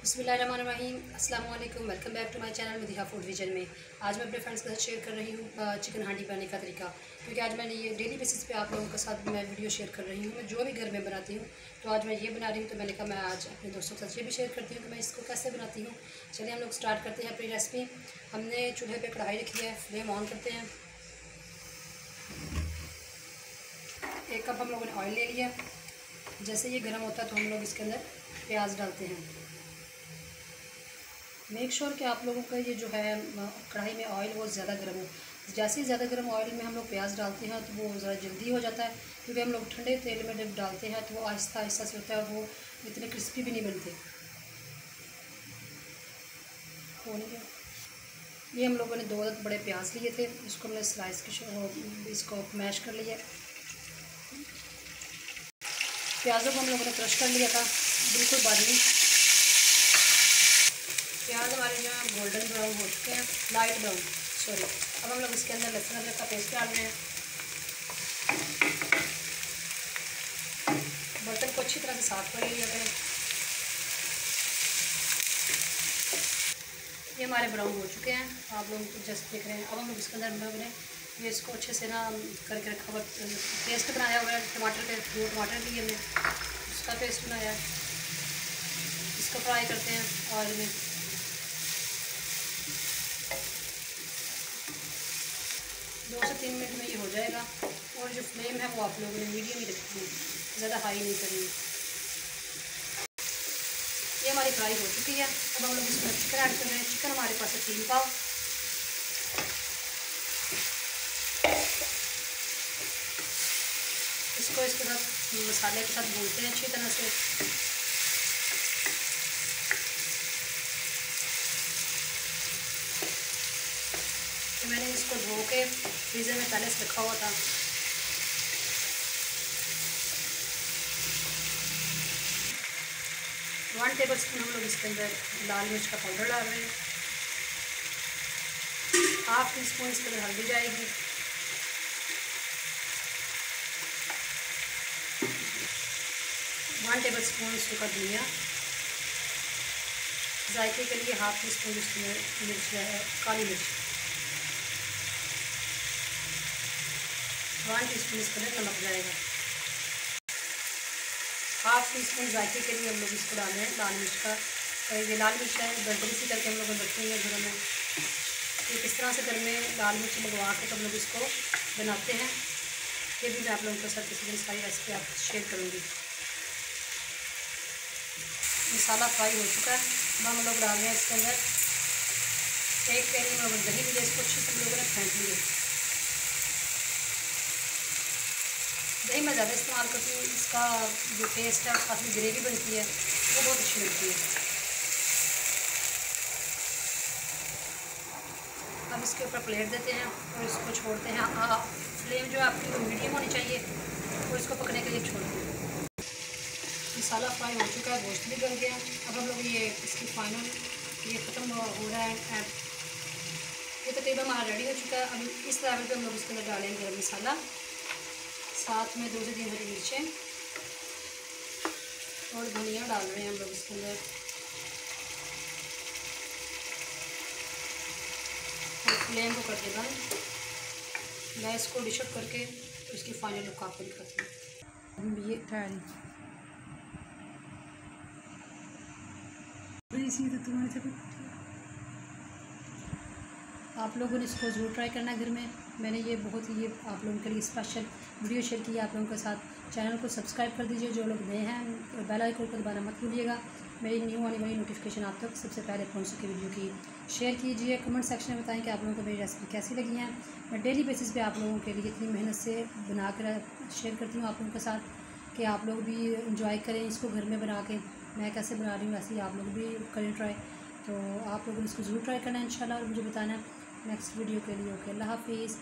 बिस्मिल्लाहिर्रहमानिर्रहीम, अस्सलाम वालेकुम। Welcome back to my channel Madiha food vision में। आज मैं अपने फ्रेंड्स के साथ शेयर कर रही हूँ चिकन हांडी बनाने का तरीका, क्योंकि आज मैंने ये डेली बेसिस पे आप लोगों के साथ मैं वीडियो शेयर कर रही हूँ। मैं जो भी घर में बनाती हूँ, तो आज मैं ये बना रही हूँ, तो मैंने कहा मैं आज अपने दोस्तों के साथ ये भी शेयर करती हूँ कि मैं इसको कैसे बनाती हूँ। चलिए हम लोग स्टार्ट करते हैं अपनी रेसिपी। हमने चूल्हे पर कढ़ाई रखी है, फ्लेम ऑन करते हैं। 1 कप हम लोगों ने ऑयल ले लिया। जैसे ये गर्म होता है तो हम लोग इसके अंदर प्याज डालते हैं। मेक श्योर कि आप लोगों का ये जो है कढ़ाई में ऑयल वो ज़्यादा गर्म हो। जैसे ही ज़्यादा गर्म ऑयल में हम लोग प्याज डालते हैं तो वो ज़रा जल्दी हो जाता है, क्योंकि हम लोग ठंडे तेल में जब डालते हैं तो वो आहिस्ता आहिस्ता से होता है, वो इतने क्रिस्पी भी नहीं बनते। ये हम लोगों ने 2 बड़े प्याज लिए थे, इसको हमने स्लाइस के इसको मैश कर लिया। प्याज़ों को हम लोगों ने क्रश कर लिया था बिल्कुल बारीक। प्याज हमारे जो है गोल्डन ब्राउन हो चुके हैं, लाइट ब्राउन सॉरी। अब हम लोग इसके अंदर लहसुन अदरक का पेस्ट डाल रहे हैं। बर्तन को अच्छी तरह से साफ कर लिया है। ये हमारे ब्राउन हो चुके हैं, आप लोग जस्ट देख रहे हैं। अब हम लोग इसके अंदर हम लोग ने ये इसको अच्छे से ना करके रखा हुआ पेस्ट बनाया हुआ है। टमाटर के 2 टमाटर लिए हमने, उसका पेस्ट बनाया। इसको फ्राई करते हैं ऑयल में। 2 से 3 मिनट में ये हो जाएगा। और जो फ्लेम है वो आप लोगों ने मीडियम ही रखनी है, ज़्यादा हाई नहीं करनी। ये हमारी फ्राई हो चुकी है। अब हम लोग इसमें चिकन ऐड कर रहे हैं। चिकन हमारे पास है 3 पाव। इसको इसके साथ मसाले के साथ भूनते हैं अच्छी तरह से। तो मैंने इसको धो के फ्रीज़र में पहले से रखा हुआ था। वन टेबल स्पून हम लोग इसके अंदर लाल मिर्च का पाउडर डाल रहे हैं। 1/2 टीस्पून इसके अंदर हल्दी जाएगी। 1 टेबल स्पून सूखा धनिया। जायके के लिए 1/2 टीस्पून इसमें मिर्च है काली मिर्च। 1 टीस्पून इसके अंदर नमक जाएगा। 1/2 टीस्पून जायके के लिए हम लोग इसको डाल रहे हैं लाल मिर्च का। ये लाल मिर्च है बड़ी सी करके हम लोग रखते हैं घरों में। ये किस तरह से घर में लाल मिर्च लगवा के तो हम लोग इसको बनाते हैं, ये भी मैं आप लोगों के साथ किसी दिन सारी रेसिपी आप शेयर करूँगी। मसाला फ्राई हो चुका है। अब हम लोग डाल रहे हैं इसके अंदर 1 कैरी में दही भी, इसको अच्छे से हम लोगों ने फेंट लिया। दही मैं ज़्यादा इस्तेमाल करती हूँ, इसका जो टेस्ट है काफ़ी ग्रेवी बनती है वो बहुत अच्छी लगती है। अब इसके ऊपर प्लेट देते हैं और इसको छोड़ते हैं। फ्लेम जो आपकी वो मीडियम होनी चाहिए और इसको पकने के लिए छोड़ते हैं। मसाला फ्राई हो चुका है, गोश्त भी गल गया। अब हम लोग ये इसकी फाइनल ये ख़त्म हो रहा है। ये तकरीबन हमारा रेडी हो चुका है। अब इस लेवल पे हम लोग इसके अंदर डालेंगे गरम मसाला, साथ में 2 से 3 हरी मिर्चें और धनिया डाल रहे हैं हम लोग इसके अंदर। और फ्लेम को करके बंद। मैं इसको डिश आउट करके तो इसकी फाइनल लुक आपको दिखाती हूँ। ये आप लोगों ने इसको ज़रूर ट्राई करना घर में। मैंने ये बहुत ही आप लोगों के लिए स्पेशल वीडियो शेयर की है आप लोगों के साथ। चैनल को सब्सक्राइब कर दीजिए जो लोग नए हैं, बेल आइकन को दबाना मत भूलिएगा, मेरी न्यू आने वाली नोटिफिकेशन आप तक सबसे पहले पहुंच सके। वीडियो की शेयर कीजिए, कमेंट सेक्शन में बताएं कि आप लोगों को मेरी रेसिपी कैसी लगी हैं। मैं डेली बेसिस पे आप लोगों के लिए इतनी मेहनत से बना कर शेयर करती हूँ आप लोगों के साथ कि आप लोग भी इंजॉय करें इसको घर में बना के। मैं कैसे बना रही हूँ वैसे ही आप लोग भी करें ट्राई। तो आप लोगों ने इसको ज़रूर ट्राई करना है इंशाल्लाह, और मुझे बताना नेक्स्ट वीडियो के लिए। ओके, अल्लाह हाफिज़।